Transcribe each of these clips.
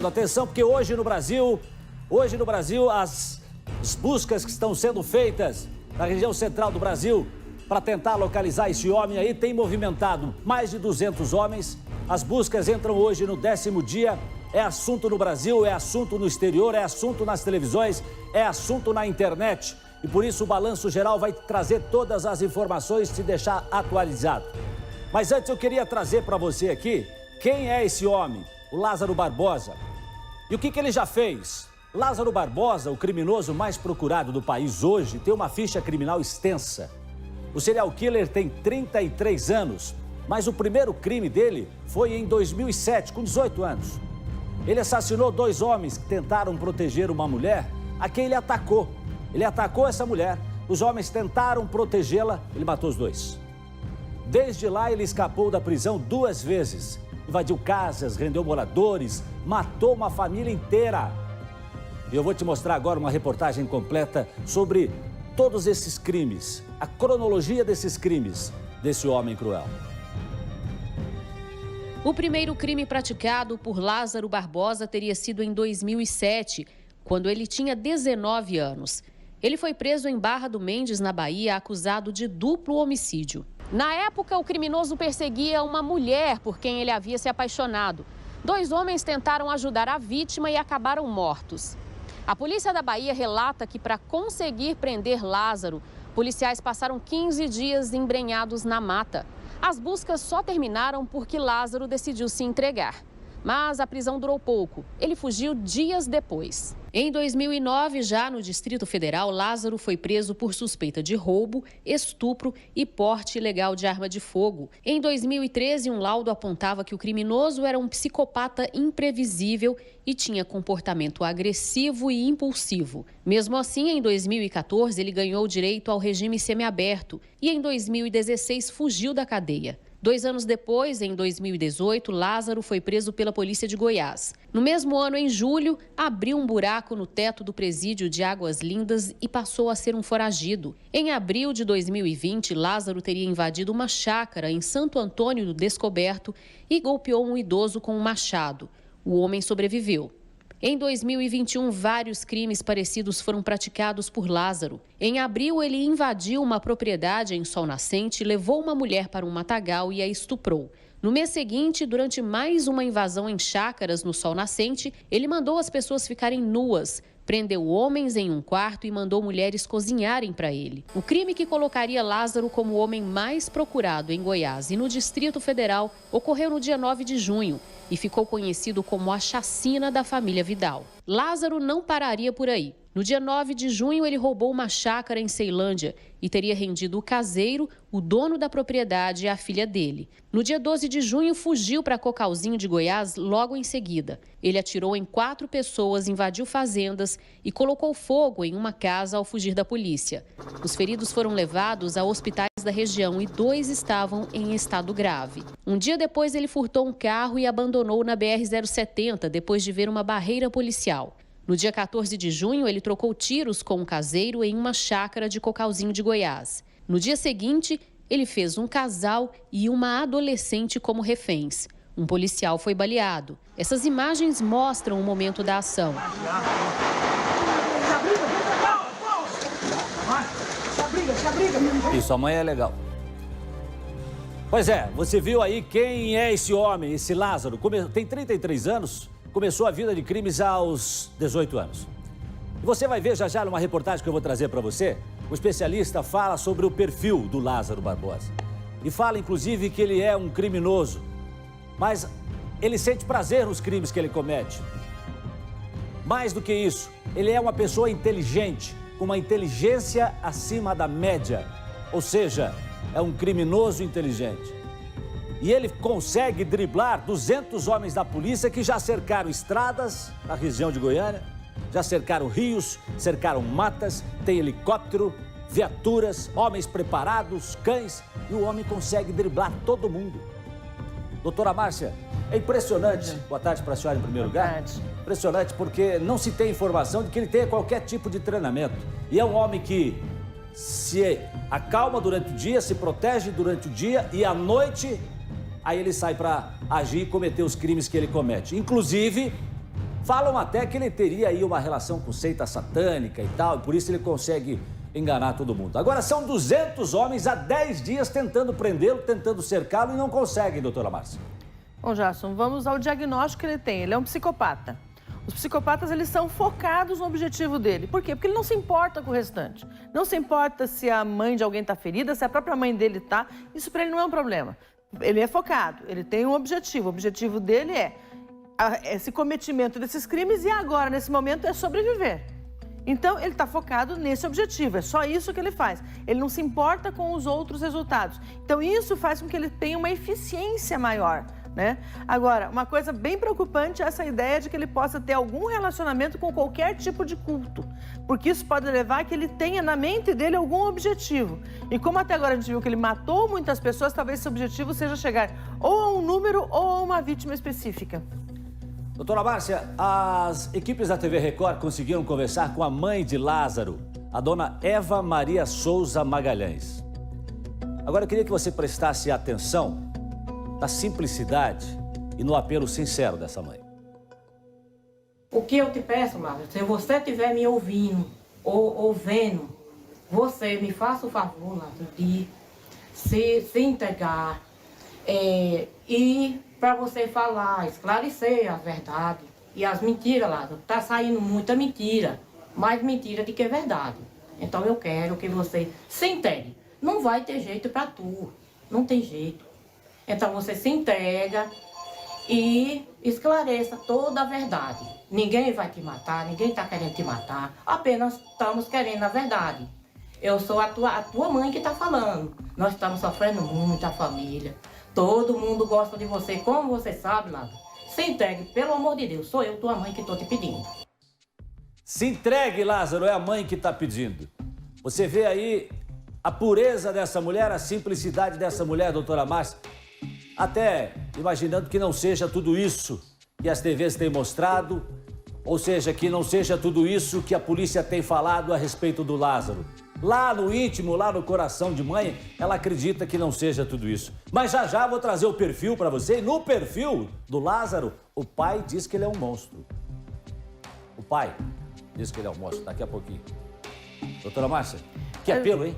Atenção, porque hoje no Brasil, as buscas que estão sendo feitas na região central do Brasil para tentar localizar esse homem aí tem movimentado mais de 200 homens. As buscas entram hoje no 10º dia. É assunto no Brasil, é assunto no exterior, é assunto nas televisões, é assunto na internet. E por isso o Balanço Geral vai trazer todas as informações e te deixar atualizado. Mas antes eu queria trazer para você aqui quem é esse homem, o Lázaro Barbosa. E o que ele já fez? Lázaro Barbosa, o criminoso mais procurado do país hoje, tem uma ficha criminal extensa. O serial killer tem 33 anos, mas o primeiro crime dele foi em 2007, com 18 anos. Ele assassinou 2 homens que tentaram proteger uma mulher a quem ele atacou. Ele atacou essa mulher, os homens tentaram protegê-la, ele matou os 2. Desde lá ele escapou da prisão 2 vezes. Invadiu casas, rendeu moradores, matou uma família inteira. E eu vou te mostrar agora uma reportagem completa sobre todos esses crimes, a cronologia desses crimes, desse homem cruel. O primeiro crime praticado por Lázaro Barbosa teria sido em 2007, quando ele tinha 19 anos. Ele foi preso em Barra do Mendes, na Bahia, acusado de duplo homicídio. Na época, o criminoso perseguia uma mulher por quem ele havia se apaixonado. 2 homens tentaram ajudar a vítima e acabaram mortos. A polícia da Bahia relata que, para conseguir prender Lázaro, policiais passaram 15 dias embrenhados na mata. As buscas só terminaram porque Lázaro decidiu se entregar. Mas a prisão durou pouco. Ele fugiu dias depois. Em 2009, já no Distrito Federal, Lázaro foi preso por suspeita de roubo, estupro e porte ilegal de arma de fogo. Em 2013, um laudo apontava que o criminoso era um psicopata imprevisível e tinha comportamento agressivo e impulsivo. Mesmo assim, em 2014, ele ganhou direito ao regime semiaberto e em 2016 fugiu da cadeia. 2 anos depois, em 2018, Lázaro foi preso pela polícia de Goiás. No mesmo ano, em julho, abriu um buraco no teto do presídio de Águas Lindas e passou a ser um foragido. Em abril de 2020, Lázaro teria invadido uma chácara em Santo Antônio do Descoberto e golpeou um idoso com um machado. O homem sobreviveu. Em 2021, vários crimes parecidos foram praticados por Lázaro. Em abril, ele invadiu uma propriedade em Sol Nascente, levou uma mulher para um matagal e a estuprou. No mês seguinte, durante mais uma invasão em chácaras no Sol Nascente, ele mandou as pessoas ficarem nuas, prendeu homens em um quarto e mandou mulheres cozinharem para ele. O crime que colocaria Lázaro como o homem mais procurado em Goiás e no Distrito Federal ocorreu no dia 9 de junho e ficou conhecido como a chacina da família Vidal. Lázaro não pararia por aí. No dia 9 de junho, ele roubou uma chácara em Ceilândia e teria rendido o caseiro, o dono da propriedade e a filha dele. No dia 12 de junho, fugiu para Cocalzinho de Goiás logo em seguida. Ele atirou em 4 pessoas, invadiu fazendas e colocou fogo em uma casa ao fugir da polícia. Os feridos foram levados a hospitais da região e 2 estavam em estado grave. Um dia depois, ele furtou um carro e abandonou na BR-070 depois de ver uma barreira policial. No dia 14 de junho, ele trocou tiros com um caseiro em uma chácara de Cocalzinho de Goiás. No dia seguinte, ele fez um casal e uma adolescente como reféns. Um policial foi baleado. Essas imagens mostram o momento da ação. Isso, amanhã é legal. Pois é, você viu aí quem é esse homem, esse Lázaro. Tem 33 anos. Começou a vida de crimes aos 18 anos. E você vai ver já numa reportagem que eu vou trazer para você, o especialista fala sobre o perfil do Lázaro Barbosa. E fala, inclusive, que ele é um criminoso. Mas ele sente prazer nos crimes que ele comete. Mais do que isso, ele é uma pessoa inteligente, com uma inteligência acima da média. Ou seja, é um criminoso inteligente. E ele consegue driblar 200 homens da polícia que já cercaram estradas na região de Goiânia, já cercaram rios, cercaram matas, tem helicóptero, viaturas, homens preparados, cães, e o homem consegue driblar todo mundo. Doutora Márcia, é impressionante. Boa tarde para a senhora em primeiro lugar. Boa tarde. Impressionante porque não se tem informação de que ele tenha qualquer tipo de treinamento. E é um homem que se acalma durante o dia, se protege durante o dia e à noite, aí ele sai para agir e cometer os crimes que ele comete. Inclusive, Falam até que ele teria aí uma relação com seita satânica e tal, e por isso ele consegue enganar todo mundo. Agora são 200 homens há 10 dias tentando prendê-lo, tentando cercá-lo e não conseguem, doutora Márcia. Bom, Jason, vamos ao diagnóstico que ele tem. Ele é um psicopata. Os psicopatas, eles são focados no objetivo dele. Por quê? Porque ele não se importa com o restante. Não se importa se a mãe de alguém está ferida, se a própria mãe dele está. Isso para ele não é um problema. Ele é focado, ele tem um objetivo. O objetivo dele é esse cometimento desses crimes e agora, nesse momento, é sobreviver. Então, ele está focado nesse objetivo, é só isso que ele faz. Ele não se importa com os outros resultados. Então, isso faz com que ele tenha uma eficiência maior, né? Agora, uma coisa bem preocupante é essa ideia de que ele possa ter algum relacionamento com qualquer tipo de culto, porque isso pode levar a que ele tenha na mente dele algum objetivo. E como até agora a gente viu que ele matou muitas pessoas, talvez esse objetivo seja chegar ou a um número ou a uma vítima específica. Doutora Márcia, as equipes da TV Record conseguiram conversar com a mãe de Lázaro, a dona Eva Maria Souza Magalhães. Agora eu queria que você prestasse atenção na simplicidade e no apelo sincero dessa mãe. O que eu te peço, Lázaro, se você estiver me ouvindo ou vendo, você me faça o favor, Lázaro, de se entregar e para você falar, esclarecer a verdade e as mentiras, Lázaro. Tá saindo muita mentira, mais mentira do que verdade. Então eu quero que você se entregue. Não vai ter jeito para tu, não tem jeito. Então você se entrega e esclareça toda a verdade. Ninguém vai te matar, ninguém está querendo te matar, apenas estamos querendo a verdade. Eu sou a tua mãe que está falando. Nós estamos sofrendo muito, a família. Todo mundo gosta de você, como você sabe, Lázaro. Se entregue, pelo amor de Deus, sou eu, tua mãe, que estou te pedindo. Se entregue, Lázaro, é a mãe que está pedindo. Você vê aí a pureza dessa mulher, a simplicidade dessa mulher, doutora Márcia, até imaginando que não seja tudo isso que as TVs têm mostrado, ou seja, que não seja tudo isso que a polícia tem falado a respeito do Lázaro. Lá no íntimo, lá no coração de mãe, ela acredita que não seja tudo isso. Mas já vou trazer o perfil para você. E no perfil do Lázaro, o pai diz que ele é um monstro. O pai diz que ele é um monstro. Daqui a pouquinho. Doutora Márcia, que apelo, hein?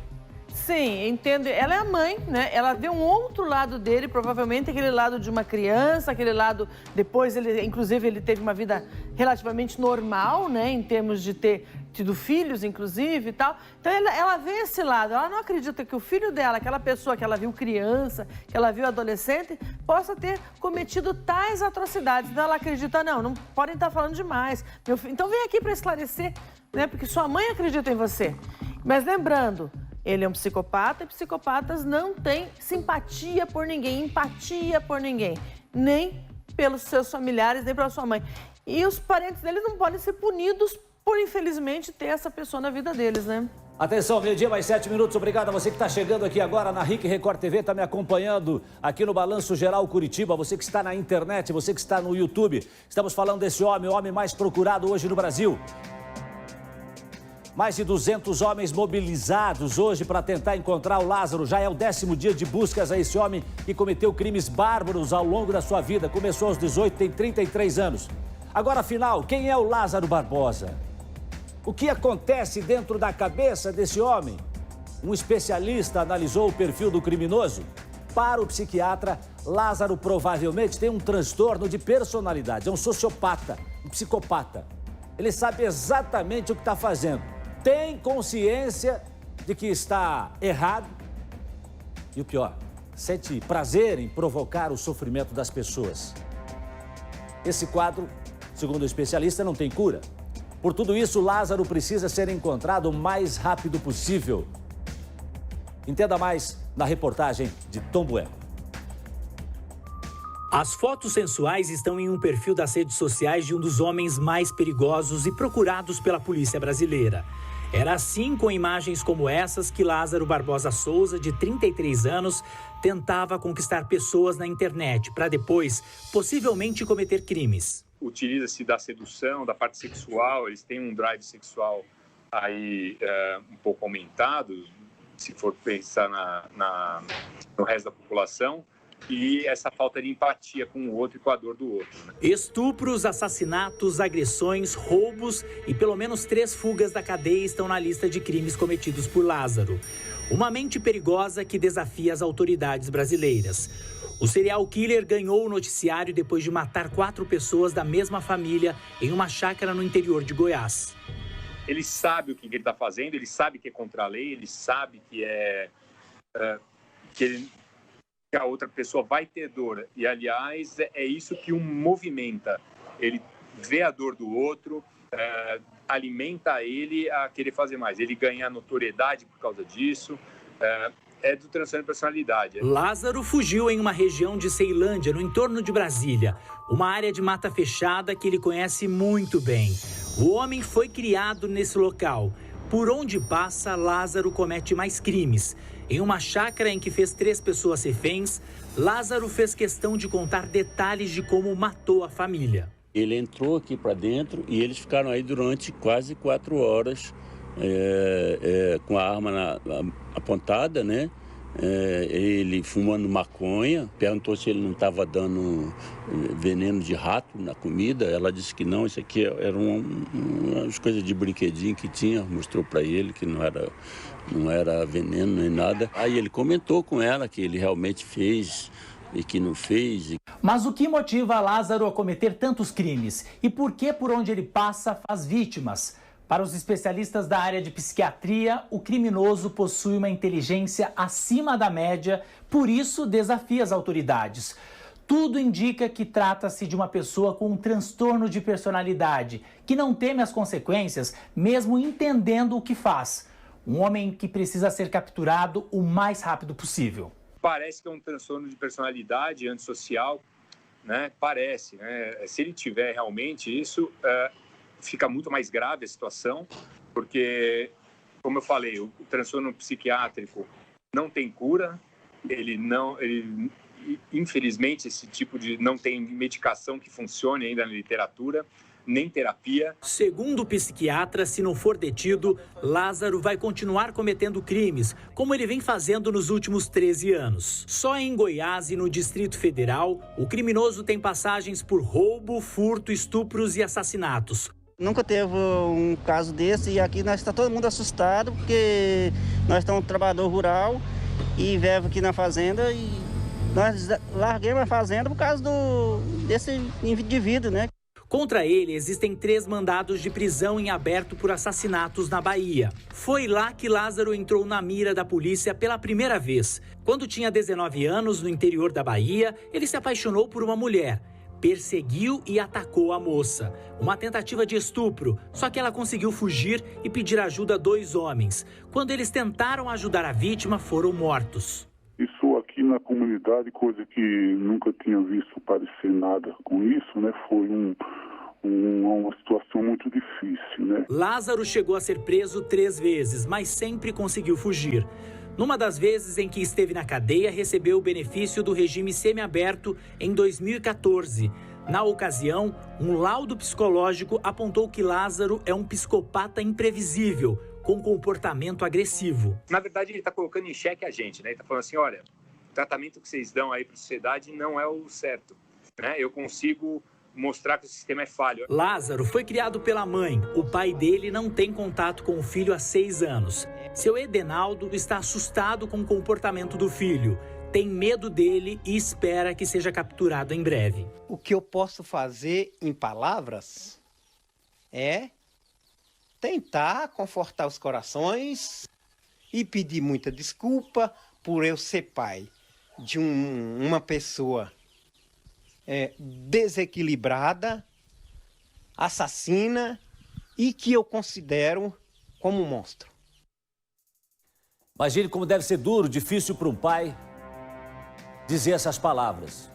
Sim, entendo. Ela é a mãe, né? Ela vê um outro lado dele, provavelmente aquele lado de uma criança, aquele lado... Depois, inclusive, ele teve uma vida relativamente normal, né? Em termos de ter tido filhos, inclusive, e tal. Então, ela vê esse lado. Ela não acredita que o filho dela, aquela pessoa que ela viu criança, que ela viu adolescente, possa ter cometido tais atrocidades. Então, ela acredita, não podem estar falando demais. Meu filho... Então, vem aqui para esclarecer, né? Porque sua mãe acredita em você. Mas lembrando... Ele é um psicopata e psicopatas não têm simpatia por ninguém, empatia por ninguém, nem pelos seus familiares, nem pela sua mãe. E os parentes dele não podem ser punidos por, infelizmente, ter essa pessoa na vida deles, né? Atenção, meio-dia mais 7 minutos. Obrigado a você que está chegando aqui agora na RIC Record TV, está me acompanhando aqui no Balanço Geral Curitiba, você que está na internet, você que está no YouTube. Estamos falando desse homem, o homem mais procurado hoje no Brasil. Mais de 200 homens mobilizados hoje para tentar encontrar o Lázaro. Já é o 10º dia de buscas a esse homem que cometeu crimes bárbaros ao longo da sua vida. Começou aos 18, tem 33 anos. Agora, afinal, quem é o Lázaro Barbosa? O que acontece dentro da cabeça desse homem? Um especialista analisou o perfil do criminoso. Para o psiquiatra, Lázaro provavelmente tem um transtorno de personalidade. É um sociopata, um psicopata. Ele sabe exatamente o que está fazendo. Tem consciência de que está errado e, o pior, sente prazer em provocar o sofrimento das pessoas. Esse quadro, segundo o especialista, não tem cura. Por tudo isso, Lázaro precisa ser encontrado o mais rápido possível. Entenda mais na reportagem de Tom Bueno. As fotos sensuais estão em um perfil das redes sociais de um dos homens mais perigosos e procurados pela polícia brasileira. Era assim, com imagens como essas, que Lázaro Barbosa Souza, de 33 anos, tentava conquistar pessoas na internet para depois, possivelmente, cometer crimes. Utiliza-se da sedução, da parte sexual, eles têm um drive sexual aí um pouco aumentado, se for pensar no resto da população. e essa falta de empatia com o outro e com a dor do outro. Né? Estupros, assassinatos, agressões, roubos e pelo menos 3 fugas da cadeia estão na lista de crimes cometidos por Lázaro. Uma mente perigosa que desafia as autoridades brasileiras. O serial killer ganhou o noticiário depois de matar 4 pessoas da mesma família em uma chácara no interior de Goiás. Ele sabe o que ele está fazendo, ele sabe que é contra a lei, ele sabe que que a outra pessoa vai ter dor. E, aliás, é isso que o movimenta. Ele vê a dor do outro, alimenta ele a querer fazer mais. Ele ganha notoriedade por causa disso. É do transtorno de personalidade. Lázaro fugiu em uma região de Ceilândia, no entorno de Brasília. Uma área de mata fechada que ele conhece muito bem. O homem foi criado nesse local. Por onde passa, Lázaro comete mais crimes. Em uma chácara em que fez 3 pessoas reféns, Lázaro fez questão de contar detalhes de como matou a família. Ele entrou aqui para dentro e eles ficaram aí durante quase 4 horas com a arma apontada, né? Ele fumando maconha, perguntou se ele não estava dando veneno de rato na comida. Ela disse que não, isso aqui era umas coisas de brinquedinho que tinha, mostrou para ele que não era veneno nem nada. Aí ele comentou com ela que ele realmente fez e que não fez. Mas o que motiva Lázaro a cometer tantos crimes? E por que por onde ele passa faz vítimas? Para os especialistas da área de psiquiatria, o criminoso possui uma inteligência acima da média, por isso desafia as autoridades. Tudo indica que trata-se de uma pessoa com um transtorno de personalidade, que não teme as consequências, mesmo entendendo o que faz. Um homem que precisa ser capturado o mais rápido possível. Parece que é um transtorno de personalidade antissocial, né? Parece, né? Se ele tiver realmente isso... fica muito mais grave a situação, porque, como eu falei, o transtorno psiquiátrico não tem cura, infelizmente, esse tipo de não tem medicação que funcione ainda na literatura, nem terapia. Segundo o psiquiatra, se não for detido, Lázaro vai continuar cometendo crimes, como ele vem fazendo nos últimos 13 anos. Só em Goiás e no Distrito Federal, o criminoso tem passagens por roubo, furto, estupros e assassinatos. Nunca teve um caso desse e aqui nós está todo mundo assustado porque nós estamos um trabalhador rural e vive aqui na fazenda e nós larguemos a fazenda por causa desse indivíduo, né? Contra ele, existem 3 mandados de prisão em aberto por assassinatos na Bahia. Foi lá que Lázaro entrou na mira da polícia pela primeira vez. Quando tinha 19 anos, no interior da Bahia, ele se apaixonou por uma mulher. Perseguiu e atacou a moça. Uma tentativa de estupro, só que ela conseguiu fugir e pedir ajuda a 2 homens. Quando eles tentaram ajudar a vítima, foram mortos. Isso aqui na comunidade, coisa que nunca tinha visto parecer nada com isso, né? Foi uma situação muito difícil, né? Lázaro chegou a ser preso 3 vezes, mas sempre conseguiu fugir. Numa das vezes em que esteve na cadeia, recebeu o benefício do regime semiaberto em 2014. Na ocasião, um laudo psicológico apontou que Lázaro é um psicopata imprevisível, com comportamento agressivo. Na verdade, ele está colocando em xeque a gente, né? Ele está falando assim, olha, o tratamento que vocês dão aí para a sociedade não é o certo, né? Eu consigo mostrar que o sistema é falho. Lázaro foi criado pela mãe. O pai dele não tem contato com o filho há 6 anos. Seu Edenaldo está assustado com o comportamento do filho. Tem medo dele e espera que seja capturado em breve. O que eu posso fazer em palavras é tentar confortar os corações e pedir muita desculpa por eu ser pai de uma pessoa desequilibrada, assassina e que eu considero como um monstro. Imagine como deve ser duro, difícil para um pai dizer essas palavras.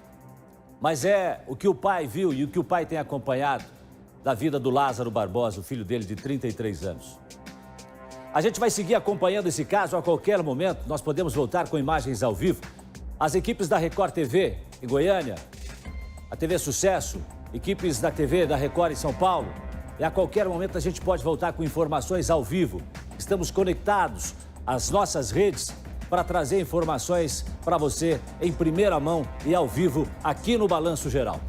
Mas é o que o pai viu e o que o pai tem acompanhado da vida do Lázaro Barbosa, o filho dele de 33 anos. A gente vai seguir acompanhando esse caso a qualquer momento. Nós podemos voltar com imagens ao vivo. As equipes da Record TV em Goiânia, a TV Sucesso, equipes da TV da Record em São Paulo. E a qualquer momento a gente pode voltar com informações ao vivo. Estamos conectados às nossas redes para trazer informações para você em primeira mão e ao vivo aqui no Balanço Geral.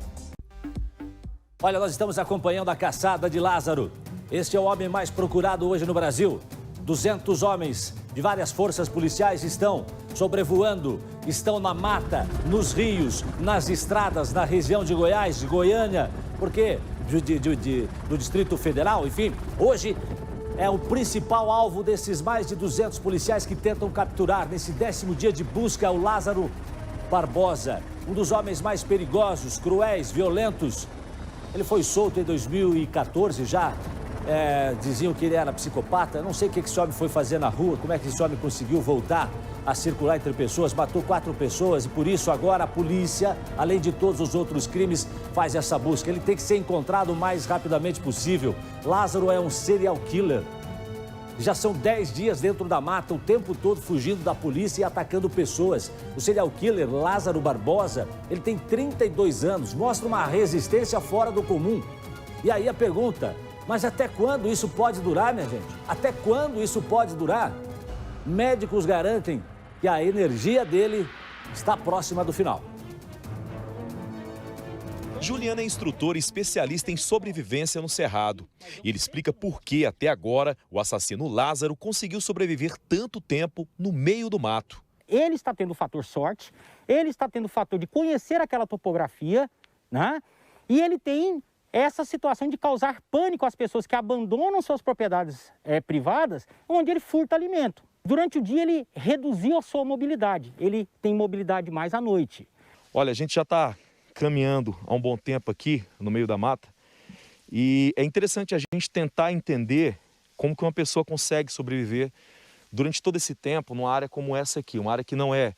Olha, nós estamos acompanhando a caçada de Lázaro. Este é o homem mais procurado hoje no Brasil. 200 homens de várias forças policiais estão sobrevoando, estão na mata, nos rios, nas estradas, na região de Goiás, de Goiânia, porque do Distrito Federal, enfim. Hoje é o principal alvo desses mais de 200 policiais que tentam capturar nesse 10º dia de busca o Lázaro Barbosa, um dos homens mais perigosos, cruéis, violentos. Ele foi solto em 2014 já. Diziam que ele era psicopata. Eu não sei o que esse homem foi fazer na rua, como é que esse homem conseguiu voltar a circular entre pessoas, matou 4 pessoas e por isso agora a polícia, além de todos os outros crimes, faz essa busca. Ele tem que ser encontrado o mais rapidamente possível. Lázaro é um serial killer. Já são 10 dias dentro da mata, o tempo todo fugindo da polícia e atacando pessoas. O serial killer Lázaro Barbosa, ele tem 32 anos, mostra uma resistência fora do comum. E aí a pergunta... Mas até quando isso pode durar, minha gente? Até quando isso pode durar? Médicos garantem que a energia dele está próxima do final. Juliana é instrutora e especialista em sobrevivência no Cerrado. E ele explica por que, até agora, o assassino Lázaro conseguiu sobreviver tanto tempo no meio do mato. Ele está tendo o fator sorte, ele está tendo o fator de conhecer aquela topografia, né? E ele tem essa situação de causar pânico às pessoas que abandonam suas propriedades privadas, onde ele furta alimento. Durante o dia ele reduziu a sua mobilidade, ele tem mobilidade mais à noite. Olha, a gente já está caminhando há um bom tempo aqui no meio da mata e é interessante a gente tentar entender como que uma pessoa consegue sobreviver durante todo esse tempo numa área como essa aqui, uma área que não é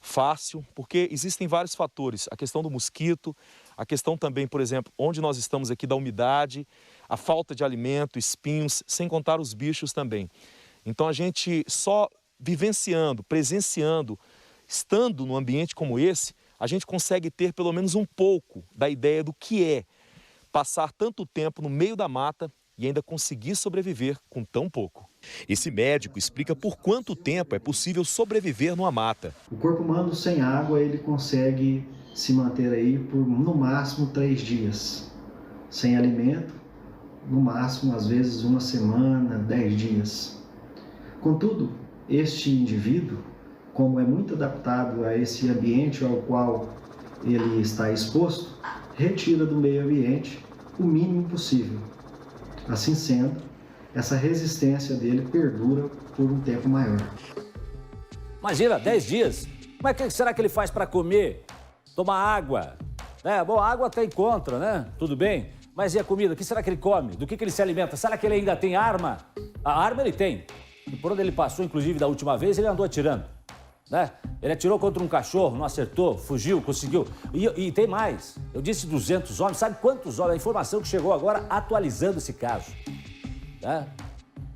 fácil, porque existem vários fatores, a questão do mosquito, a questão também, por exemplo, onde nós estamos aqui da umidade, a falta de alimento, espinhos, sem contar os bichos também. Então a gente só vivenciando, presenciando, estando num ambiente como esse, a gente consegue ter pelo menos um pouco da ideia do que é passar tanto tempo no meio da mata e ainda conseguir sobreviver com tão pouco. Esse médico explica por quanto tempo é possível sobreviver numa mata. O corpo humano sem água, ele consegue se manter aí por no máximo 3 dias. Sem alimento, no máximo, às vezes, 1 semana, 10 dias. Contudo, este indivíduo, como é muito adaptado a esse ambiente ao qual ele está exposto, retira do meio ambiente o mínimo possível. Assim sendo, essa resistência dele perdura por um tempo maior. Imagina, 10 dias. Como é que será que ele faz para comer? Tomar água? Bom, a água até encontra, né? Tudo bem. Mas e a comida? O que será que ele come? Do que ele se alimenta? Será que ele ainda tem arma? A arma ele tem. E por onde ele passou, inclusive, da última vez, ele andou atirando. Né? Ele atirou contra um cachorro, não acertou, fugiu, conseguiu. E tem mais. Eu disse 200 homens. Sabe quantos homens? A informação que chegou agora atualizando esse caso. Né?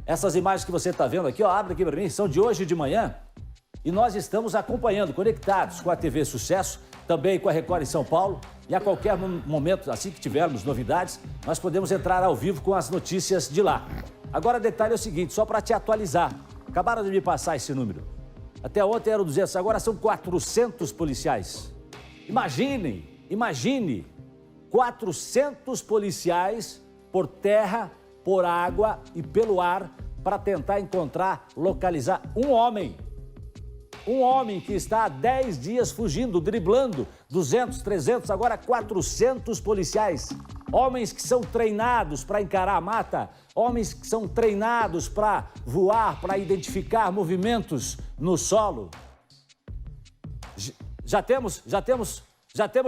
Essas imagens que você está vendo aqui, ó, abre aqui para mim, são de hoje de manhã. E nós estamos acompanhando, conectados com a TV Sucesso, também com a Record em São Paulo. E a qualquer momento, assim que tivermos novidades, nós podemos entrar ao vivo com as notícias de lá. Agora, detalhe é o seguinte, só para te atualizar. Acabaram de me passar esse número. Até ontem eram 200, agora são 400 policiais. Imagine, 400 policiais por terra, por água e pelo ar para tentar encontrar, localizar um homem. Um homem que está há 10 dias fugindo, driblando 200, 300, agora 400 policiais. Homens que são treinados para encarar a mata, homens que são treinados para voar, para identificar movimentos no solo. Já temos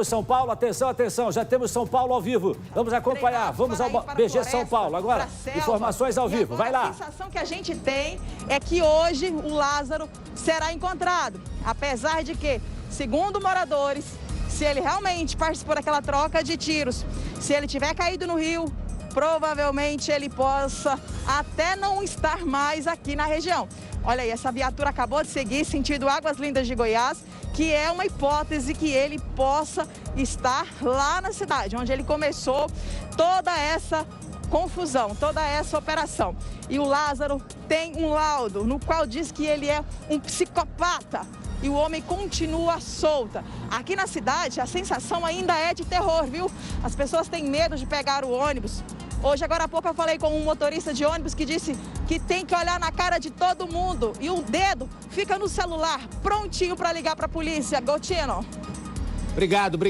São Paulo, atenção, já temos São Paulo ao vivo. Vamos acompanhar, vamos ao BG São Paulo agora. Informações ao vivo, vai lá. A sensação que a gente tem é que hoje o Lázaro será encontrado, apesar de que, segundo moradores, se ele realmente participou daquela troca de tiros, se ele tiver caído no rio, provavelmente ele possa até não estar mais aqui na região. Olha aí, essa viatura acabou de seguir sentido Águas Lindas de Goiás, que é uma hipótese que ele possa estar lá na cidade, onde ele começou toda essa confusão, toda essa operação. E o Lázaro tem um laudo no qual diz que ele é um psicopata. E o homem continua solta. Aqui na cidade, a sensação ainda é de terror, viu? As pessoas têm medo de pegar o ônibus. Hoje, agora há pouco, eu falei com um motorista de ônibus que disse que tem que olhar na cara de todo mundo. E o dedo fica no celular, prontinho para ligar para a polícia. Gotino. Obrigado,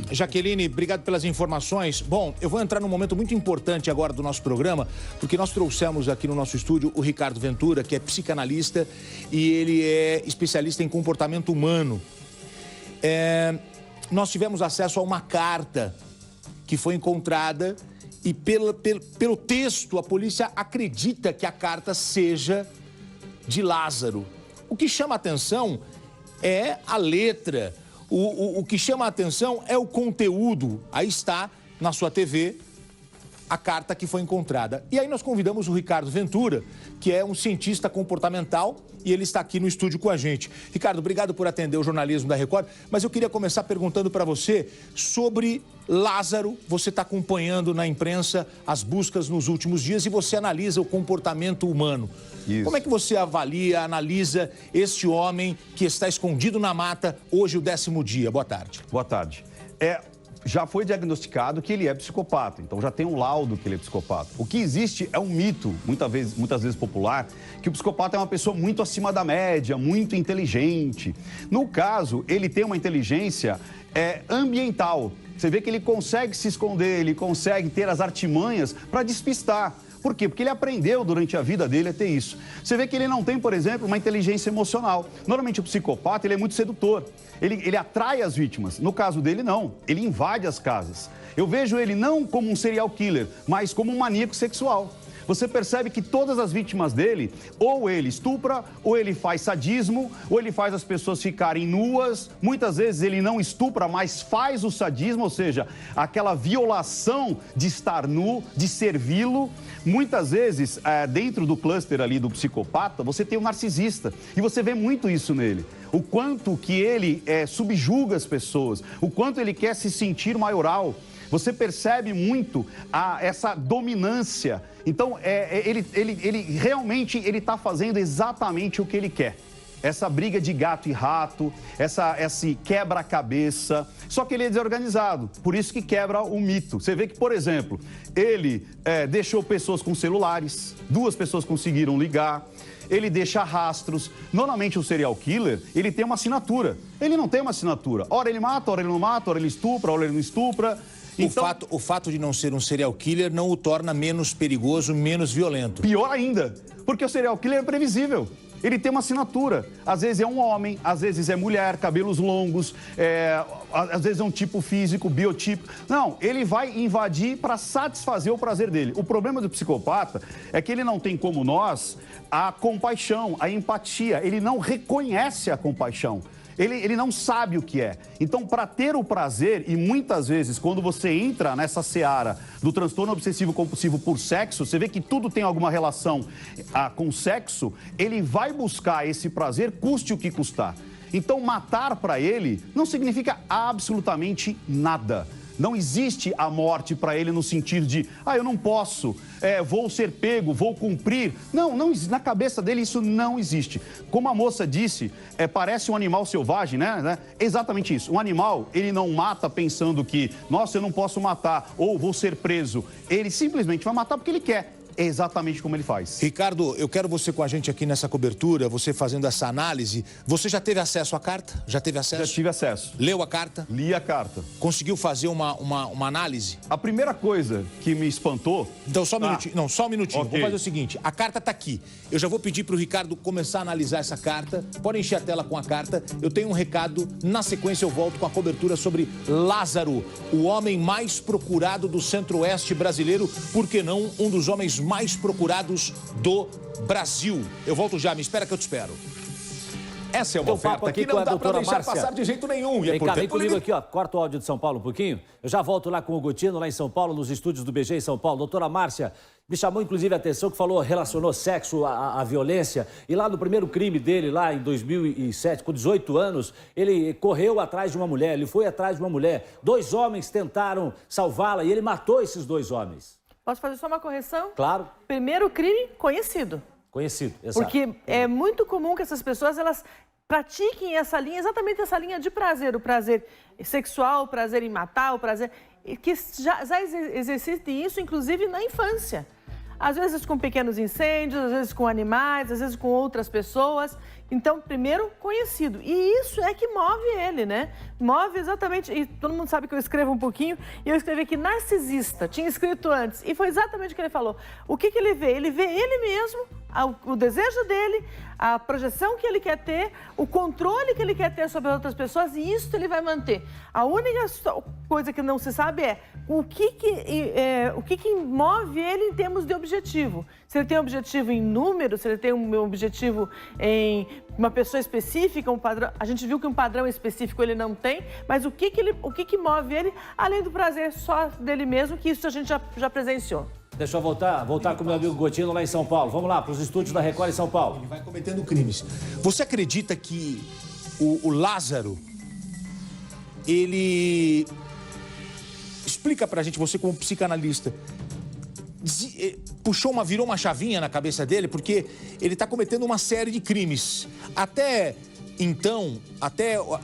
Jaqueline, obrigado pelas informações. Bom, eu vou entrar num momento muito importante agora do nosso programa, porque nós trouxemos aqui no nosso estúdio o Ricardo Ventura, que é psicanalista e ele é especialista em comportamento humano. Nós tivemos acesso a uma carta que foi encontrada e pelo texto a polícia acredita que a carta seja de Lázaro. O que chama a atenção é a letra. O que chama a atenção é o conteúdo. Aí está, na sua TV, a carta que foi encontrada. E aí nós convidamos o Ricardo Ventura, que é um cientista comportamental, e ele está aqui no estúdio com a gente. Ricardo, obrigado por atender o jornalismo da Record, mas eu queria começar perguntando para você sobre Lázaro. Você está acompanhando na imprensa as buscas nos últimos dias e você analisa o comportamento humano. Isso. Como é que você avalia, analisa este homem que está escondido na mata hoje, o 10º dia? Boa tarde. Boa tarde. Já foi diagnosticado que ele é psicopata, então já tem um laudo que ele é psicopata. O que existe é um mito, muitas vezes popular, que o psicopata é uma pessoa muito acima da média, muito inteligente. No caso, ele tem uma inteligência ambiental. Você vê que ele consegue se esconder, ele consegue ter as artimanhas para despistar. Por quê? Porque ele aprendeu durante a vida dele a ter isso. Você vê que ele não tem, por exemplo, uma inteligência emocional. Normalmente o psicopata, ele é muito sedutor. Ele atrai as vítimas. No caso dele, não. Ele invade as casas. Eu vejo ele não como um serial killer, mas como um maníaco sexual. Você percebe que todas as vítimas dele, ou ele estupra, ou ele faz sadismo, ou ele faz as pessoas ficarem nuas. Muitas vezes ele não estupra, mas faz o sadismo, ou seja, aquela violação de estar nu, de servi-lo. Muitas vezes, dentro do cluster ali do psicopata, você tem o narcisista. E você vê muito isso nele. O quanto que ele subjuga as pessoas, o quanto ele quer se sentir maioral. Você percebe muito essa dominância. Então, ele realmente está fazendo exatamente o que ele quer. Essa briga de gato e rato, esse quebra-cabeça. Só que ele é desorganizado, por isso que quebra o mito. Você vê que, por exemplo, ele deixou pessoas com celulares, 2 pessoas conseguiram ligar. Ele deixa rastros. Normalmente o serial killer, ele tem uma assinatura. Ele não tem uma assinatura. Ora ele mata, ora ele não mata, ora ele estupra, ora ele não estupra. Então, o fato de não ser um serial killer não o torna menos perigoso, menos violento. Pior ainda, porque o serial killer é previsível. Ele tem uma assinatura. Às vezes é um homem, às vezes é mulher, cabelos longos, às vezes é um tipo físico, biotipo. Não, ele vai invadir para satisfazer o prazer dele. O problema do psicopata é que ele não tem como nós a compaixão, a empatia. Ele não reconhece a compaixão. Ele não sabe o que é. Então, para ter o prazer, e muitas vezes, quando você entra nessa seara do transtorno obsessivo-compulsivo por sexo, você vê que tudo tem alguma relação com sexo, ele vai buscar esse prazer, custe o que custar. Então, matar para ele não significa absolutamente nada. Não existe a morte para ele no sentido de, eu não posso, vou ser pego, vou cumprir. Não, na cabeça dele isso não existe. Como a moça disse, parece um animal selvagem, né? Exatamente isso. Um animal, ele não mata pensando que, nossa, eu não posso matar, ou vou ser preso. Ele simplesmente vai matar porque ele quer. É exatamente como ele faz. Ricardo, eu quero você com a gente aqui nessa cobertura, você fazendo essa análise. Você já teve acesso à carta? Já teve acesso? Já tive acesso. Leu a carta? Li a carta. Conseguiu fazer uma análise? A primeira coisa que me espantou... Então, só um minutinho. Não, só um minutinho. Okay. Vou fazer o seguinte, a carta tá aqui. Eu já vou pedir pro Ricardo começar a analisar essa carta. Pode encher a tela com a carta. Eu tenho um recado. Na sequência, eu volto com a cobertura sobre Lázaro, o homem mais procurado do centro-oeste brasileiro. Por que não um dos homens mais procurados do Brasil? Eu volto já, me espera que eu te espero. Essa é uma oferta que não dá pra deixar passar de jeito nenhum. E vem cá, vem comigo aqui, ó. Corta o áudio de São Paulo um pouquinho. Eu já volto lá com o Gotino, lá em São Paulo, nos estúdios do BG em São Paulo. Doutora Márcia, me chamou inclusive a atenção que relacionou sexo à violência. E lá no primeiro crime dele, lá em 2007, com 18 anos, ele correu atrás de uma mulher, ele foi atrás de uma mulher. 2 homens tentaram salvá-la e ele matou esses 2 homens. Posso fazer só uma correção? Claro. Primeiro crime, conhecido. Conhecido, exato. Porque é muito comum que essas pessoas, elas pratiquem essa linha, exatamente essa linha de prazer, o prazer sexual, o prazer em matar, o prazer... que já exercitem isso, inclusive, na infância. Às vezes com pequenos incêndios, às vezes com animais, às vezes com outras pessoas. Então, primeiro, conhecido. E isso é que move ele, né? Move exatamente... E todo mundo sabe que eu escrevo um pouquinho. E eu escrevi aqui, narcisista. Tinha escrito antes. E foi exatamente o que ele falou. O que ele vê? Ele vê ele mesmo, o desejo dele, a projeção que ele quer ter, o controle que ele quer ter sobre as outras pessoas, e isso ele vai manter. A única coisa que não se sabe é o que move ele em termos de objetivo. Se ele tem um objetivo em número, se ele tem um objetivo em uma pessoa específica, um padrão. A gente viu que um padrão específico ele não tem, mas o que move ele, além do prazer só dele mesmo, que isso a gente já presenciou. Deixa eu voltar com o meu amigo Gotino lá em São Paulo. Vamos lá, para os estúdios da Record em São Paulo. Ele vai cometendo crimes. Você acredita que o Lázaro, ele... Explica pra gente, você como psicanalista, virou uma chavinha na cabeça dele, porque ele tá cometendo uma série de crimes. Até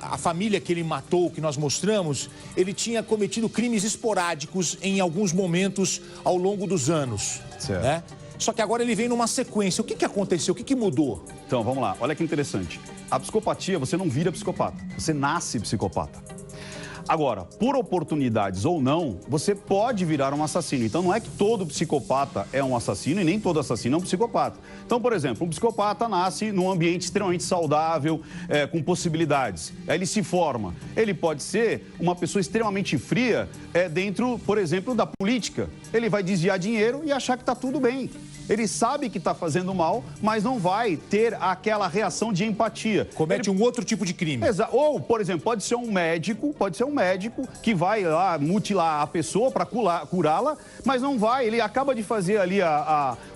a família que ele matou, que nós mostramos, ele tinha cometido crimes esporádicos em alguns momentos ao longo dos anos. Certo. Né? Só que agora ele vem numa sequência. O que aconteceu? O que mudou? Então, vamos lá. Olha que interessante. A psicopatia, você não vira psicopata. Você nasce psicopata. Agora, por oportunidades ou não, você pode virar um assassino. Então, não é que todo psicopata é um assassino e nem todo assassino é um psicopata. Então, por exemplo, um psicopata nasce num ambiente extremamente saudável, com possibilidades. Aí ele se forma. Ele pode ser uma pessoa extremamente fria dentro, por exemplo, da política. Ele vai desviar dinheiro e achar que está tudo bem. Ele sabe que está fazendo mal, mas não vai ter aquela reação de empatia. Comete um outro tipo de crime. Exato. Ou, por exemplo, pode ser um médico que vai lá mutilar a pessoa para curá-la, mas não vai. Ele acaba de fazer ali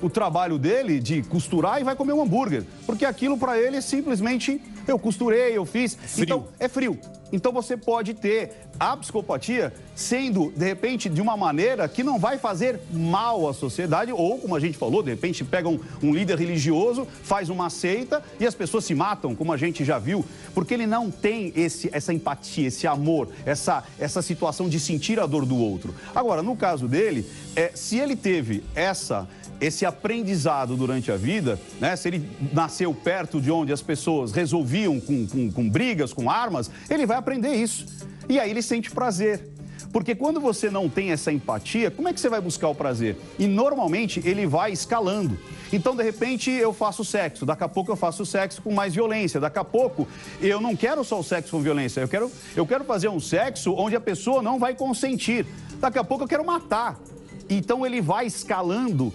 o trabalho dele de costurar e vai comer um hambúrguer. Porque aquilo para ele é simplesmente, eu costurei, eu fiz. Então, é frio. Então você pode ter a psicopatia sendo, de repente, de uma maneira que não vai fazer mal à sociedade, ou, como a gente falou, de repente pega um líder religioso, faz uma seita e as pessoas se matam, como a gente já viu, porque ele não tem essa empatia, esse amor, essa situação de sentir a dor do outro. Agora, no caso dele, se ele teve esse aprendizado durante a vida, né? Se ele nasceu perto de onde as pessoas resolviam com brigas, com armas, ele vai aprender isso. E aí ele sente prazer. Porque quando você não tem essa empatia, como é que você vai buscar o prazer? E normalmente ele vai escalando. Então, de repente, eu faço sexo. Daqui a pouco eu faço sexo com mais violência. Daqui a pouco eu não quero só o sexo com violência. Eu quero fazer um sexo onde a pessoa não vai consentir. Daqui a pouco eu quero matar. Então ele vai escalando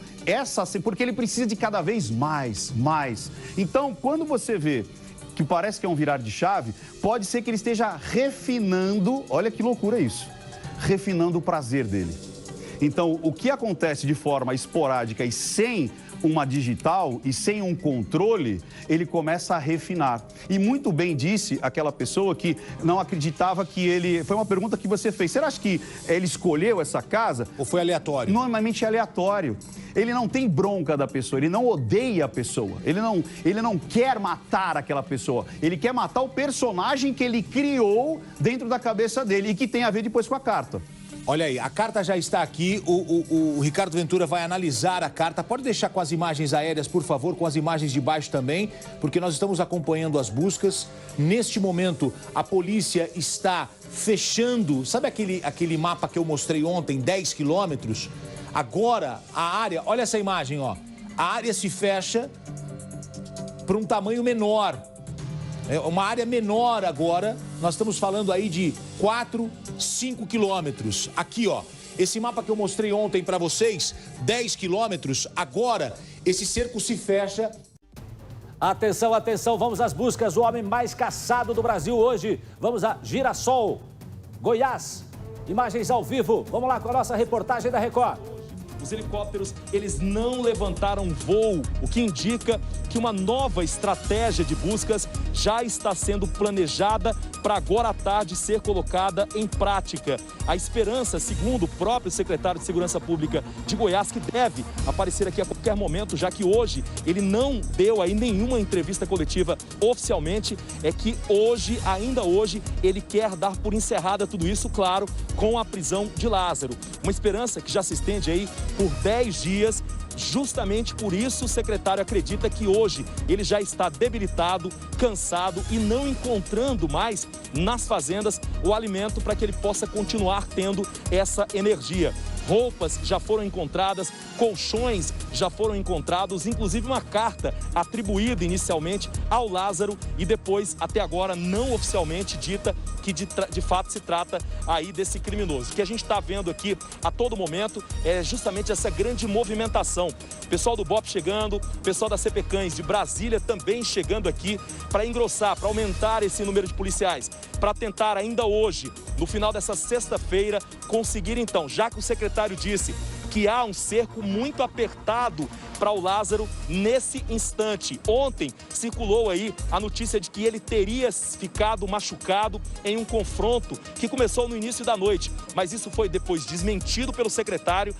porque ele precisa de cada vez mais. Então, quando você vê que parece que é um virar de chave, pode ser que ele esteja refinando, olha que loucura isso, refinando o prazer dele. Então, o que acontece de forma esporádica e sem uma digital e sem um controle, ele começa a refinar. E muito bem disse aquela pessoa que não acreditava que ele... Foi uma pergunta que você fez. Será que ele escolheu essa casa? Ou foi aleatório? Normalmente é aleatório. Ele não tem bronca da pessoa, ele não odeia a pessoa, ele não quer matar aquela pessoa, ele quer matar o personagem que ele criou dentro da cabeça dele e que tem a ver depois com a carta. Olha aí, a carta já está aqui, o Ricardo Ventura vai analisar a carta. Pode deixar com as imagens aéreas, por favor, com as imagens de baixo também, porque nós estamos acompanhando as buscas. Neste momento, a polícia está fechando, sabe aquele mapa que eu mostrei ontem, 10 quilômetros? Agora, a área, olha essa imagem, ó. A área se fecha para um tamanho menor. É uma área menor agora, nós estamos falando aí de 4, 5 quilômetros. Aqui, ó, esse mapa que eu mostrei ontem para vocês, 10 quilômetros, agora esse cerco se fecha. Atenção, atenção, vamos às buscas. O homem mais caçado do Brasil hoje. Vamos a Girassol, Goiás. Imagens ao vivo. Vamos lá com a nossa reportagem da Record. os helicópteros, eles não levantaram voo, o que indica que uma nova estratégia de buscas já está sendo planejada para agora à tarde ser colocada em prática. A esperança, segundo o próprio secretário de Segurança Pública de Goiás, que deve aparecer aqui a qualquer momento, já que hoje ele não deu aí nenhuma entrevista coletiva oficialmente, é que hoje, ainda hoje, ele quer dar por encerrada tudo isso, claro, com a prisão de Lázaro. Uma esperança que já se estende aí por 10 dias. Justamente por isso o secretário acredita que hoje ele já está debilitado, cansado e não encontrando mais nas fazendas o alimento para que ele possa continuar tendo essa energia. Roupas já foram encontradas, colchões já foram encontrados, inclusive uma carta atribuída inicialmente ao Lázaro e depois, até agora, não oficialmente dita que de fato se trata aí desse criminoso. O que a gente está vendo aqui a todo momento é justamente essa grande movimentação. O pessoal do BOP chegando, o pessoal da CPCães de Brasília também chegando aqui para engrossar, para aumentar esse número de policiais, para tentar ainda hoje, no final dessa sexta-feira, conseguir então, já que o secretário disse que há um cerco muito apertado para o Lázaro nesse instante. Ontem circulou aí a notícia de que ele teria ficado machucado em um confronto que começou no início da noite, mas isso foi depois desmentido pelo secretário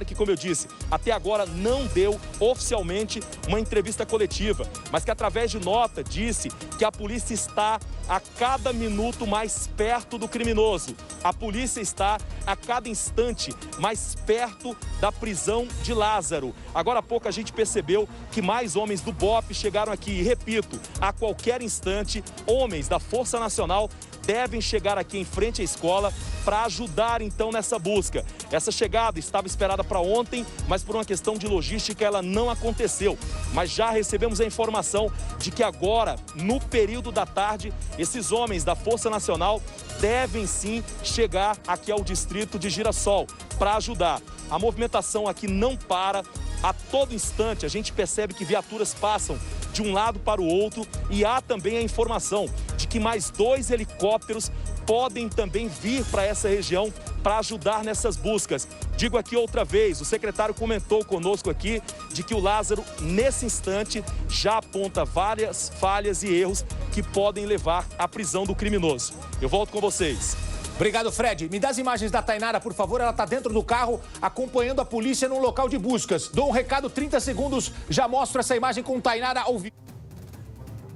que, como eu disse, até agora não deu oficialmente uma entrevista coletiva, mas que através de nota disse que a polícia está a cada minuto mais perto do criminoso. A polícia está a cada instante mais perto da prisão de Lázaro. Agora há pouco a gente percebeu que mais homens do BOP chegaram aqui. E repito, a qualquer instante, homens da Força Nacional devem chegar aqui em frente à escola para ajudar então nessa busca. Essa chegada estava esperada para ontem, mas por uma questão de logística ela não aconteceu. Mas já recebemos a informação de que agora, no período da tarde, esses homens da Força Nacional devem sim chegar aqui ao distrito de Girassol para ajudar. A movimentação aqui não para. A todo instante a gente percebe que viaturas passam de um lado para o outro e há também a informação de que mais 2 helicópteros podem também vir para essa região para ajudar nessas buscas. Digo aqui outra vez, o secretário comentou conosco aqui de que o Lázaro, nesse instante, já aponta várias falhas e erros que podem levar à prisão do criminoso. Eu volto com vocês. Obrigado, Fred. Me dá as imagens da Tainara, por favor. Ela está dentro do carro, acompanhando a polícia no local de buscas. Dou um recado, 30 segundos, já mostro essa imagem com Tainara ao vivo.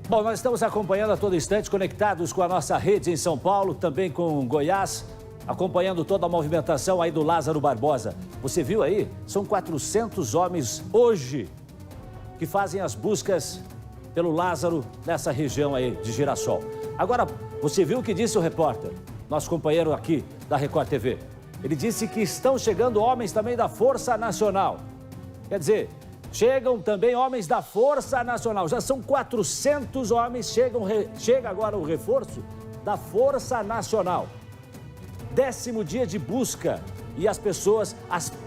Bom, nós estamos acompanhando a todo instante, conectados com a nossa rede em São Paulo, também com Goiás, acompanhando toda a movimentação aí do Lázaro Barbosa. Você viu aí? São 400 homens hoje que fazem as buscas pelo Lázaro nessa região aí de Girassol. Agora, você viu o que disse o repórter? Nosso companheiro aqui da Record TV. Ele disse que estão chegando homens também da Força Nacional. Quer dizer, chegam também homens da Força Nacional. Já são 400 homens, chega agora o reforço da Força Nacional. 10º dia de busca e as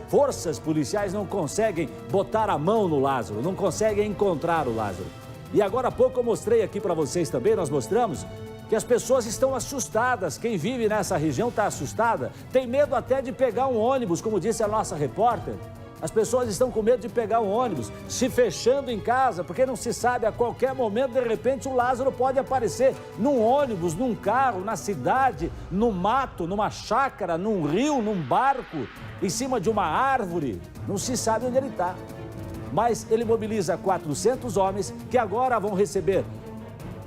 forças policiais não conseguem botar a mão no Lázaro, não conseguem encontrar o Lázaro. E agora há pouco eu mostrei aqui para vocês também, nós mostramos que as pessoas estão assustadas. Quem vive nessa região está assustada, tem medo até de pegar um ônibus, como disse a nossa repórter. As pessoas estão com medo de pegar um ônibus, se fechando em casa, porque não se sabe, a qualquer momento, de repente, o Lázaro pode aparecer num ônibus, num carro, na cidade, no mato, numa chácara, num rio, num barco, em cima de uma árvore. Não se sabe onde ele está. Mas ele mobiliza 400 homens que agora vão receber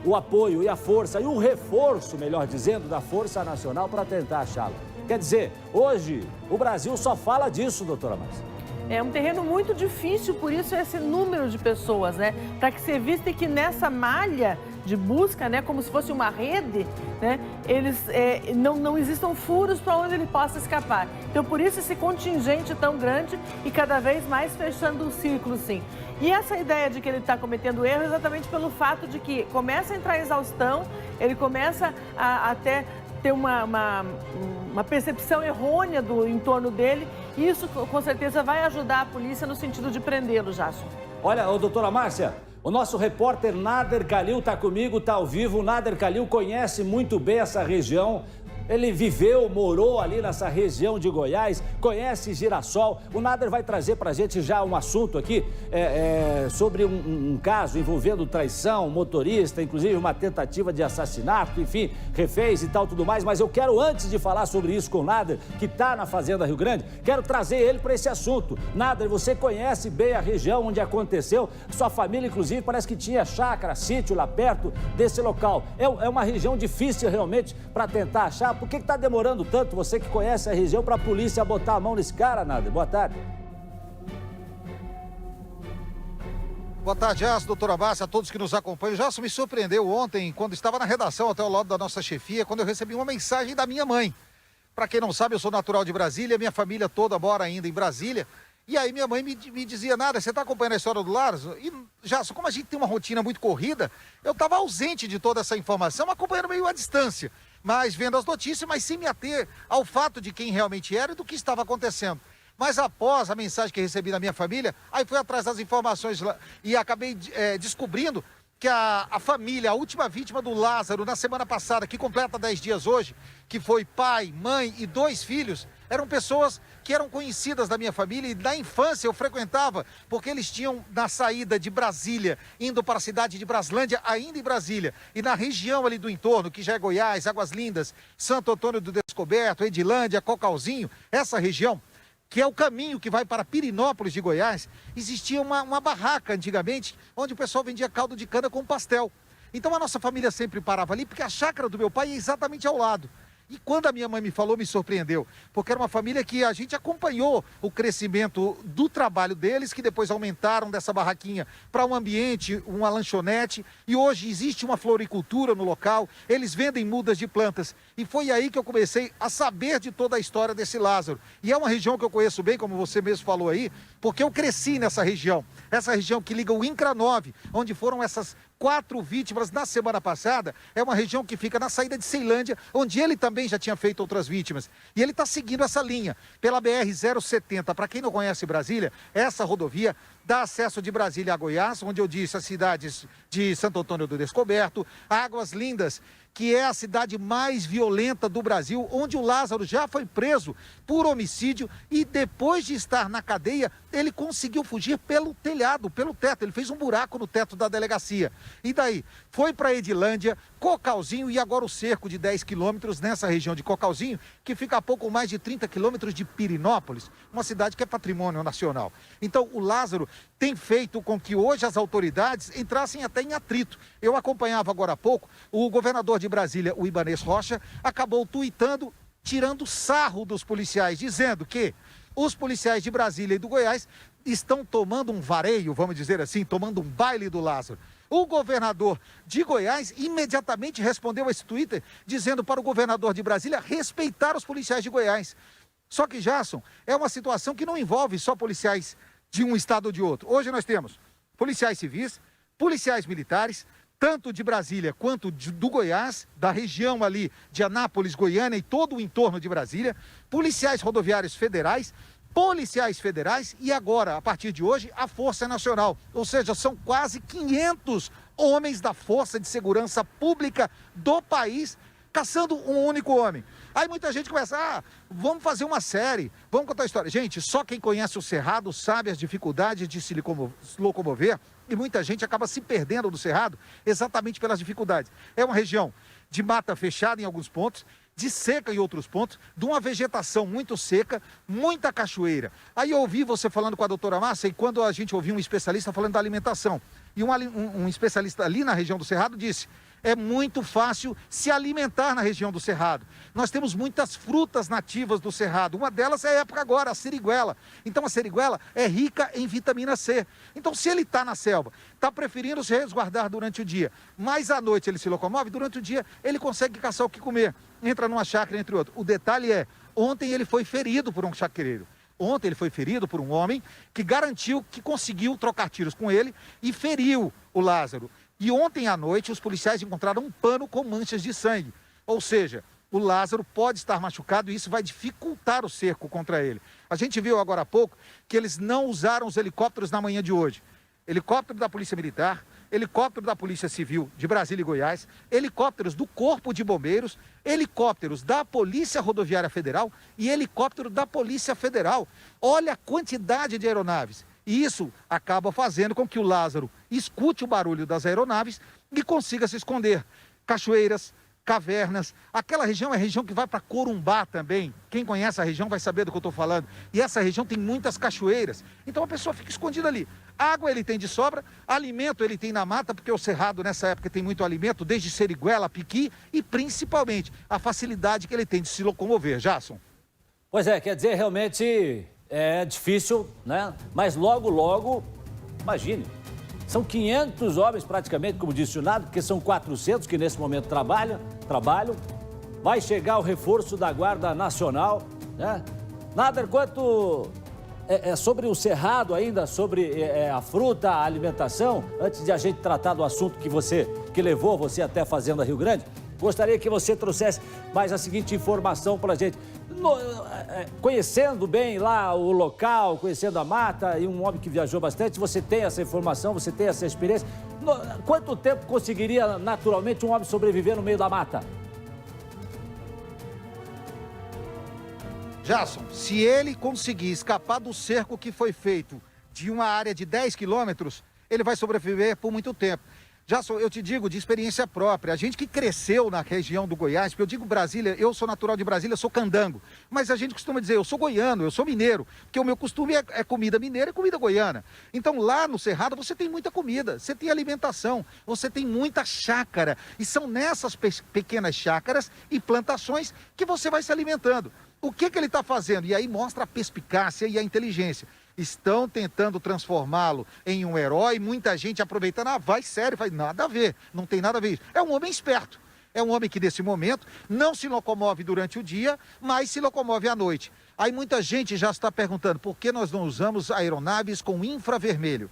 o apoio e a força, e o reforço, melhor dizendo, da Força Nacional para tentar achá-lo. Quer dizer, hoje o Brasil só fala disso, doutora Márcia. É um terreno muito difícil, por isso esse número de pessoas, né? Para que você vista que nessa malha de busca, né, como se fosse uma rede, né, não existam furos para onde ele possa escapar. Então, por isso esse contingente tão grande e cada vez mais fechando o círculo, sim. E essa ideia de que ele está cometendo erro é exatamente pelo fato de que começa a entrar exaustão, ele começa a até ter uma percepção errônea do entorno dele, e isso com certeza vai ajudar a polícia no sentido de prendê-lo, Jason. Olha, doutora Márcia, o nosso repórter Nader Khalil está comigo, está ao vivo. O Nader Khalil conhece muito bem essa região. Ele viveu, morou ali nessa região de Goiás, conhece Girassol. O Nader vai trazer pra gente já um assunto aqui sobre um caso envolvendo traição, motorista, inclusive uma tentativa de assassinato, enfim, reféns e tal, tudo mais. Mas eu quero, antes de falar sobre isso com o Nader, que está na Fazenda Rio Grande, quero trazer ele para esse assunto. Nader, você conhece bem a região onde aconteceu, sua família, inclusive, parece que tinha chácara, sítio lá perto desse local. É uma região difícil realmente para tentar achar. Por que está demorando tanto, você que conhece a região, para a polícia botar a mão nesse cara, Nader? Boa tarde. Boa tarde, Jasso, doutora Márcia, a todos que nos acompanham. Jasso, me surpreendeu ontem, quando estava na redação, até ao lado da nossa chefia, quando eu recebi uma mensagem da minha mãe. Para quem não sabe, eu sou natural de Brasília, minha família toda mora ainda em Brasília. E aí minha mãe me dizia, Nader, você está acompanhando a história do Lázaro? E, Jasso, como a gente tem uma rotina muito corrida, eu estava ausente de toda essa informação, acompanhando meio à distância, mas vendo as notícias, mas sem me ater ao fato de quem realmente era e do que estava acontecendo. Mas após a mensagem que recebi da minha família, aí fui atrás das informações e acabei descobrindo que a família, a última vítima do Lázaro, na semana passada, que completa 10 dias hoje, que foi pai, mãe e 2 filhos, eram pessoas que eram conhecidas da minha família e na infância eu frequentava, porque eles tinham na saída de Brasília, indo para a cidade de Braslândia, ainda em Brasília, e na região ali do entorno, que já é Goiás, Águas Lindas, Santo Antônio do Descoberto, Edilândia, Cocalzinho, essa região, que é o caminho que vai para Pirinópolis de Goiás, existia uma barraca antigamente, onde o pessoal vendia caldo de cana com pastel. Então a nossa família sempre parava ali, porque a chácara do meu pai é exatamente ao lado. E quando a minha mãe me falou, me surpreendeu, porque era uma família que a gente acompanhou o crescimento do trabalho deles, que depois aumentaram dessa barraquinha para um ambiente, uma lanchonete, e hoje existe uma floricultura no local, eles vendem mudas de plantas. E foi aí que eu comecei a saber de toda a história desse Lázaro. E é uma região que eu conheço bem, como você mesmo falou aí, porque eu cresci nessa região. Essa região que liga o INCRA 9, onde foram essas 4 vítimas na semana passada, é uma região que fica na saída de Ceilândia, onde ele também já tinha feito outras vítimas. E ele está seguindo essa linha pela BR-070. Para quem não conhece Brasília, essa rodovia dá acesso de Brasília a Goiás, onde eu disse as cidades de Santo Antônio do Descoberto, Águas Lindas, que é a cidade mais violenta do Brasil, onde o Lázaro já foi preso por homicídio e depois de estar na cadeia, ele conseguiu fugir pelo telhado, pelo teto. Ele fez um buraco no teto da delegacia. E daí, foi para Edilândia, Cocalzinho e agora o cerco de 10 quilômetros nessa região de Cocalzinho, que fica a pouco mais de 30 quilômetros de Pirinópolis, uma cidade que é patrimônio nacional. Então, o Lázaro tem feito com que hoje as autoridades entrassem até em atrito. Eu acompanhava agora há pouco, o governador de Brasília, o Ibanez Rocha, acabou tuitando, tirando sarro dos policiais, dizendo que os policiais de Brasília e do Goiás estão tomando um vareio, vamos dizer assim, tomando um baile do Lázaro. O governador de Goiás imediatamente respondeu a esse Twitter, dizendo para o governador de Brasília respeitar os policiais de Goiás. Só que, Jasson, é uma situação que não envolve só policiais de um estado ou de outro. Hoje nós temos policiais civis, policiais militares, tanto de Brasília quanto do Goiás, da região ali de Anápolis, Goiânia e todo o entorno de Brasília, policiais rodoviários federais, policiais federais e agora, a partir de hoje, a Força Nacional. Ou seja, são quase 500 homens da Força de Segurança Pública do país caçando um único homem. Aí muita gente começa, vamos fazer uma série, vamos contar a história. Gente, só quem conhece o Cerrado sabe as dificuldades de se locomover e muita gente acaba se perdendo do Cerrado exatamente pelas dificuldades. É uma região de mata fechada em alguns pontos, de seca em outros pontos, de uma vegetação muito seca, muita cachoeira. Aí eu ouvi você falando com a doutora Márcia e quando a gente ouviu um especialista falando da alimentação, e um especialista ali na região do Cerrado disse, é muito fácil se alimentar na região do Cerrado. Nós temos muitas frutas nativas do Cerrado. Uma delas é a época agora, a siriguela. Então a siriguela é rica em vitamina C. Então se ele está na selva, está preferindo se resguardar durante o dia, mas à noite ele se locomove, durante o dia ele consegue caçar o que comer. Entra numa chácara, entre outros. O detalhe é, ontem ele foi ferido por um chacareiro. Ontem ele foi ferido por um homem que garantiu que conseguiu trocar tiros com ele e feriu o Lázaro. E ontem à noite os policiais encontraram um pano com manchas de sangue. Ou seja, o Lázaro pode estar machucado e isso vai dificultar o cerco contra ele. A gente viu agora há pouco que eles não usaram os helicópteros na manhã de hoje. Helicóptero da Polícia Militar, helicóptero da Polícia Civil de Brasília e Goiás, helicópteros do Corpo de Bombeiros, helicópteros da Polícia Rodoviária Federal e helicóptero da Polícia Federal. Olha a quantidade de aeronaves. E isso acaba fazendo com que o Lázaro escute o barulho das aeronaves e consiga se esconder. Cachoeiras, cavernas, aquela região é a região que vai para Corumbá também. Quem conhece a região vai saber do que eu estou falando. E essa região tem muitas cachoeiras. Então a pessoa fica escondida ali. Água ele tem de sobra, alimento ele tem na mata, porque o Cerrado nessa época tem muito alimento, desde seriguela, piqui e principalmente a facilidade que ele tem de se locomover. Jason. Pois é, quer dizer, realmente é difícil, né? Mas logo, logo, imagine, são 500 homens praticamente, como disse o Nader, porque são 400 que nesse momento trabalham. Vai chegar o reforço da Guarda Nacional, né? Nader, quanto sobre o Cerrado ainda, sobre a fruta, a alimentação, antes de a gente tratar do assunto que levou você até a Fazenda Rio Grande, gostaria que você trouxesse mais a seguinte informação para a gente. Conhecendo bem lá o local, conhecendo a mata, e um homem que viajou bastante, você tem essa informação, você tem essa experiência. Quanto tempo conseguiria naturalmente um homem sobreviver no meio da mata? Jason, se ele conseguir escapar do cerco que foi feito de uma área de 10 quilômetros, ele vai sobreviver por muito tempo. Jason, eu te digo de experiência própria, a gente que cresceu na região do Goiás, porque eu digo Brasília, eu sou natural de Brasília, eu sou candango, mas a gente costuma dizer, eu sou goiano, eu sou mineiro, porque o meu costume é comida mineira e comida goiana. Então lá no Cerrado você tem muita comida, você tem alimentação, você tem muita chácara, e são nessas pequenas chácaras e plantações que você vai se alimentando. O que ele está fazendo? E aí mostra a perspicácia e a inteligência. Estão tentando transformá-lo em um herói, muita gente aproveitando, vai sério, vai nada a ver, não tem nada a ver isso. É um homem esperto, é um homem que nesse momento não se locomove durante o dia, mas se locomove à noite. Aí muita gente já está perguntando por que nós não usamos aeronaves com infravermelho.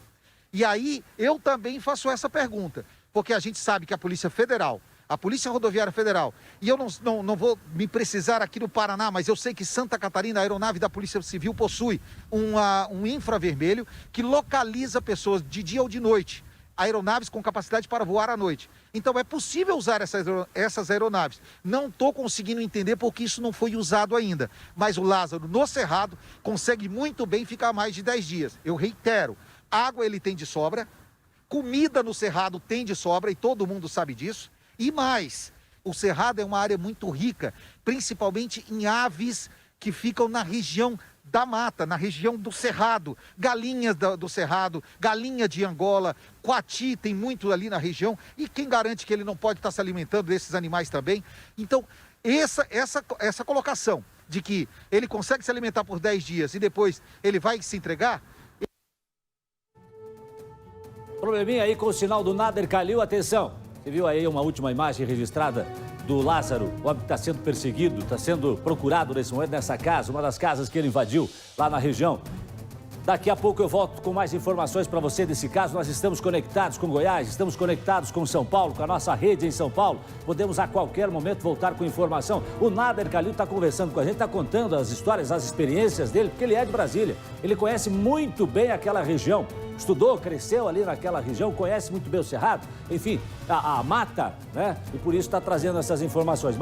E aí eu também faço essa pergunta, porque a gente sabe que a Polícia Federal, a Polícia Rodoviária Federal, e eu não vou me precisar aqui no Paraná, mas eu sei que Santa Catarina, a aeronave da Polícia Civil, possui um infravermelho que localiza pessoas de dia ou de noite, aeronaves com capacidade para voar à noite. Então é possível usar essas aeronaves. Não estou conseguindo entender porque isso não foi usado ainda, mas o Lázaro, no Cerrado, consegue muito bem ficar mais de 10 dias. Eu reitero, água ele tem de sobra, comida no Cerrado tem de sobra e todo mundo sabe disso. E mais, o Cerrado é uma área muito rica, principalmente em aves que ficam na região da mata, na região do Cerrado. Galinhas do Cerrado, galinha de Angola, coati tem muito ali na região. E quem garante que ele não pode estar se alimentando desses animais também? Então, essa colocação de que ele consegue se alimentar por 10 dias e depois ele vai se entregar... Probleminha aí com o sinal do Nader Kalil, atenção. Você viu aí uma última imagem registrada do Lázaro, o homem que está sendo perseguido, está sendo procurado nesse momento nessa casa, uma das casas que ele invadiu lá na região. Daqui a pouco eu volto com mais informações para você desse caso. Nós estamos conectados com Goiás, estamos conectados com São Paulo, com a nossa rede em São Paulo. Podemos a qualquer momento voltar com informação. O Nader Kalil está conversando com a gente, está contando as histórias, as experiências dele, porque ele é de Brasília. Ele conhece muito bem aquela região. Estudou, cresceu ali naquela região, conhece muito bem o Cerrado, enfim, a mata, né? E por isso está trazendo essas informações.